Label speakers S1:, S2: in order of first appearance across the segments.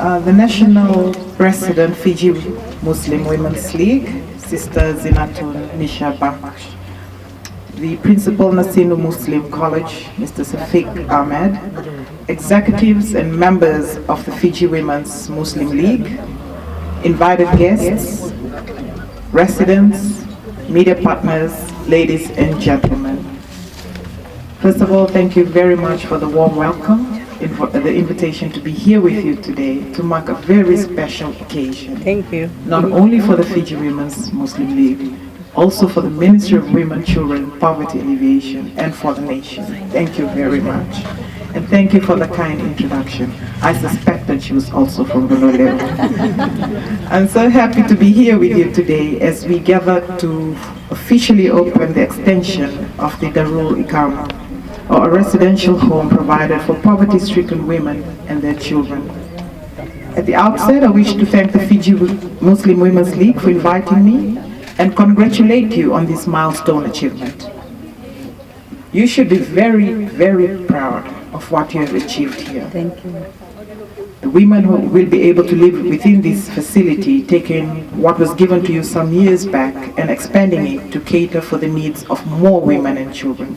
S1: The National President, Fiji Muslim Women's League, Sister Zinatun Nisha Baksh. The Principal Nasinu Muslim College, Mr. Safiq Ahmed. Executives and members of the Fiji Women's Muslim League, invited guests, residents, media partners, ladies and gentlemen. First of all, thank you very much for the warm welcome, the invitation to be here with you today to mark a very special occasion.
S2: Thank you.
S1: Not only for the Fiji Women's Muslim League, also for the Ministry of Women, Children, Poverty Alleviation, and for the nation. Thank you very much. And thank you for the kind introduction. I suspected she was also from Bololeo. I'm so happy to be here with you today as we gather to officially open the extension of the Darul Iqama, or a residential home provided for poverty-stricken women and their children. At the outset, I wish to thank the Fiji Muslim Women's League for inviting me and congratulate you on this milestone achievement. You should be very, very proud of what you have achieved here.
S2: Thank you.
S1: The women who will be able to live within this facility, taking what was given to you some years back and expanding it to cater for the needs of more women and children.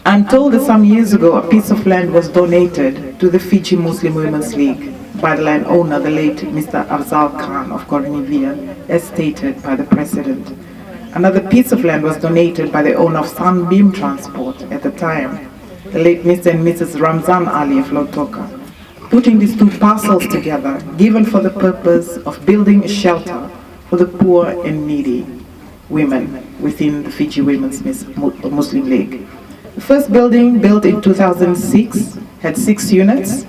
S1: I'm told that some years ago a piece of land was donated to the Fiji Muslim Women's League by the landowner, the late Mr. Afzal Khan of Koronivia, as stated by the President. Another piece of land was donated by the owner of Sunbeam Transport at the time, the late Mr. and Mrs. Ramzan Ali of Lautoka. Putting these two parcels together, given for the purpose of building a shelter for the poor and needy women within the Fiji Women's Muslim League. The first building, built in 2006, had 6 units,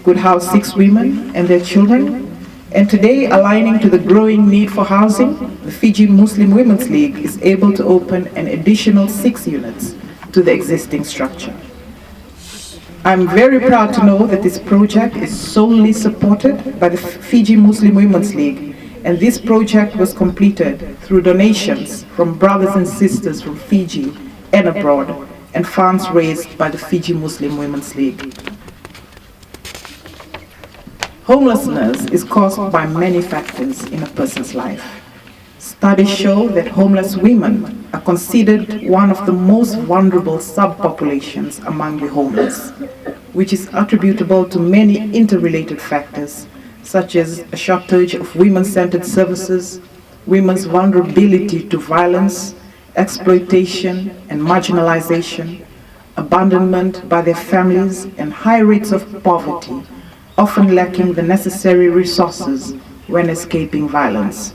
S1: could house 6 women and their children. And today, aligning to the growing need for housing, the Fiji Muslim Women's League is able to open an additional 6 units to the existing structure. I'm very proud to know that this project is solely supported by the Fiji Muslim Women's League, and this project was completed through donations from brothers and sisters from Fiji and abroad, and funds raised by the Fiji Muslim Women's League. Homelessness is caused by many factors in a person's life. Studies show that homeless women are considered one of the most vulnerable subpopulations among the homeless, which is attributable to many interrelated factors, such as a shortage of women-centered services, women's vulnerability to violence, exploitation and marginalization, abandonment by their families, and high rates of poverty, often lacking the necessary resources when escaping violence.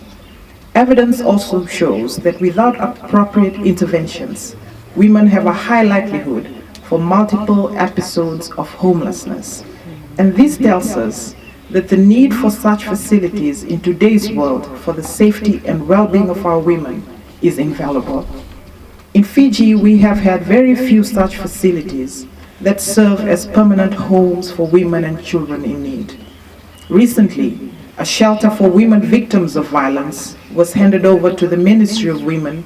S1: Evidence also shows that without appropriate interventions, women have a high likelihood for multiple episodes of homelessness. And this tells us that the need for such facilities in today's world for the safety and well-being of our women is invaluable. In Fiji, we have had very few such facilities that serve as permanent homes for women and children in need. Recently, a shelter for women victims of violence was handed over to the Ministry of Women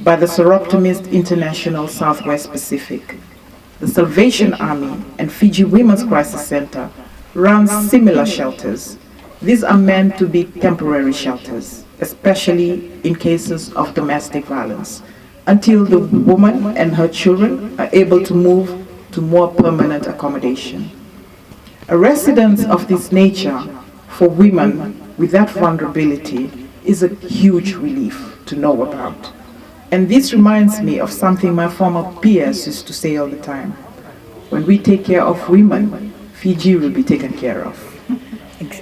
S1: by the Soroptimist International Southwest Pacific. The Salvation Army and Fiji Women's Crisis Center run similar shelters. These are meant to be temporary shelters, especially in cases of domestic violence, until the woman and her children are able to move to more permanent accommodation. A residence of this nature for women with that vulnerability is a huge relief to know about. And this reminds me of something my former peers used to say all the time. When we take care of women, Fiji will be taken care of.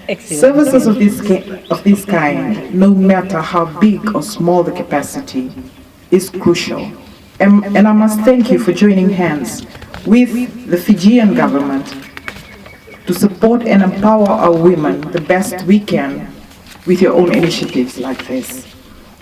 S2: Excellent.
S1: Services of this kind, no matter how big or small the capacity, is crucial. And I must thank you for joining hands with the Fijian government to support and empower our women the best we can with your own initiatives like this.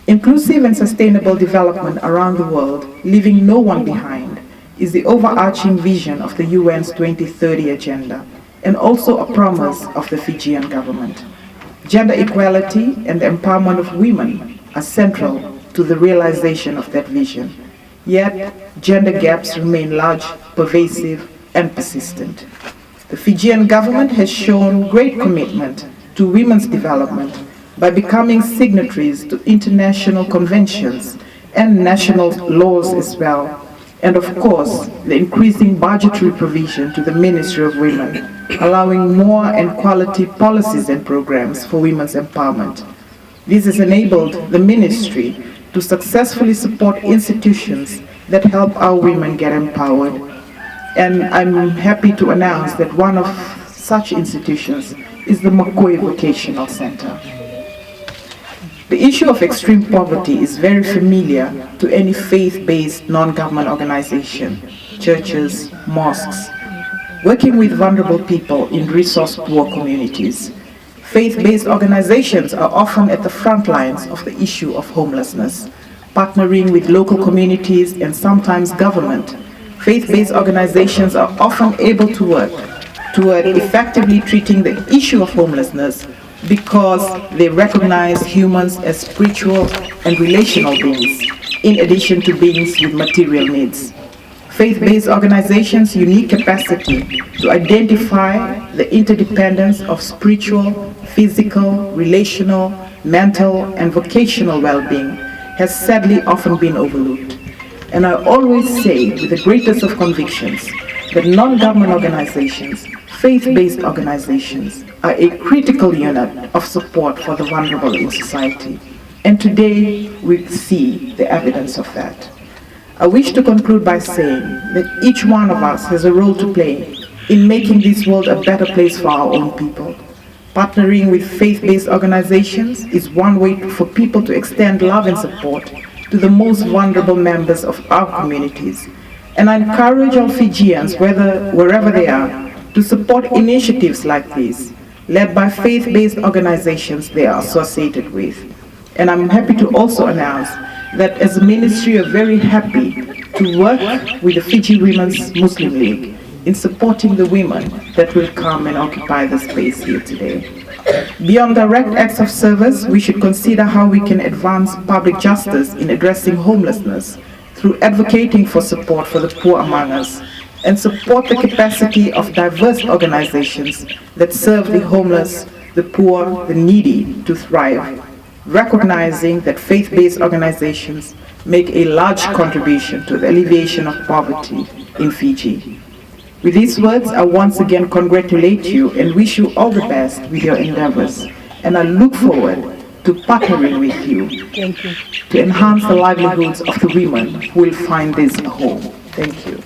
S1: Inclusive and sustainable development around the world, leaving no one behind, is the overarching vision of the UN's 2030 agenda, and also a promise of the Fijian government. Gender equality and the empowerment of women are central to the realization of that vision. Yet, gender gaps remain large, pervasive, and persistent. The Fijian government has shown great commitment to women's development by becoming signatories to international conventions and national laws as well, and of course, the increasing budgetary provision to the Ministry of Women, allowing more and quality policies and programs for women's empowerment. This has enabled the ministry to successfully support institutions that help our women get empowered. And I'm happy to announce that one of such institutions is the Makoi Vocational Center. The issue of extreme poverty is very familiar to any faith-based non-government organization, churches, mosques, working with vulnerable people in resource-poor communities. Faith-based organizations are often at the front lines of the issue of homelessness, partnering with local communities and sometimes government. Faith-based organizations are often able to work toward effectively treating the issue of homelessness because they recognize humans as spiritual and relational beings, in addition to beings with material needs. Faith-based organizations' unique capacity to identify the interdependence of spiritual, physical, relational, mental, and vocational well-being has sadly often been overlooked. And I always say with the greatest of convictions that non-government organizations, faith-based organizations, are a critical unit of support for the vulnerable in society. And today we see the evidence of that. I wish to conclude by saying that each one of us has a role to play in making this world a better place for our own people. Partnering with faith-based organizations is one way for people to extend love and support to the most vulnerable members of our communities. And I encourage all Fijians, wherever they are, to support initiatives like these, led by faith-based organizations they are associated with. And I'm happy to also announce that as a ministry, we are very happy to work with the Fiji Women's Muslim League in supporting the women that will come and occupy the space here today. Beyond direct acts of service, we should consider how we can advance public justice in addressing homelessness through advocating for support for the poor among us and support the capacity of diverse organizations that serve the homeless, the poor, the needy to thrive, recognizing that faith-based organizations make a large contribution to the alleviation of poverty in Fiji. With these words, I once again congratulate you and wish you all the best with your endeavors. And I look forward to partnering with you to enhance the livelihoods of the women who will find this a home. Thank you.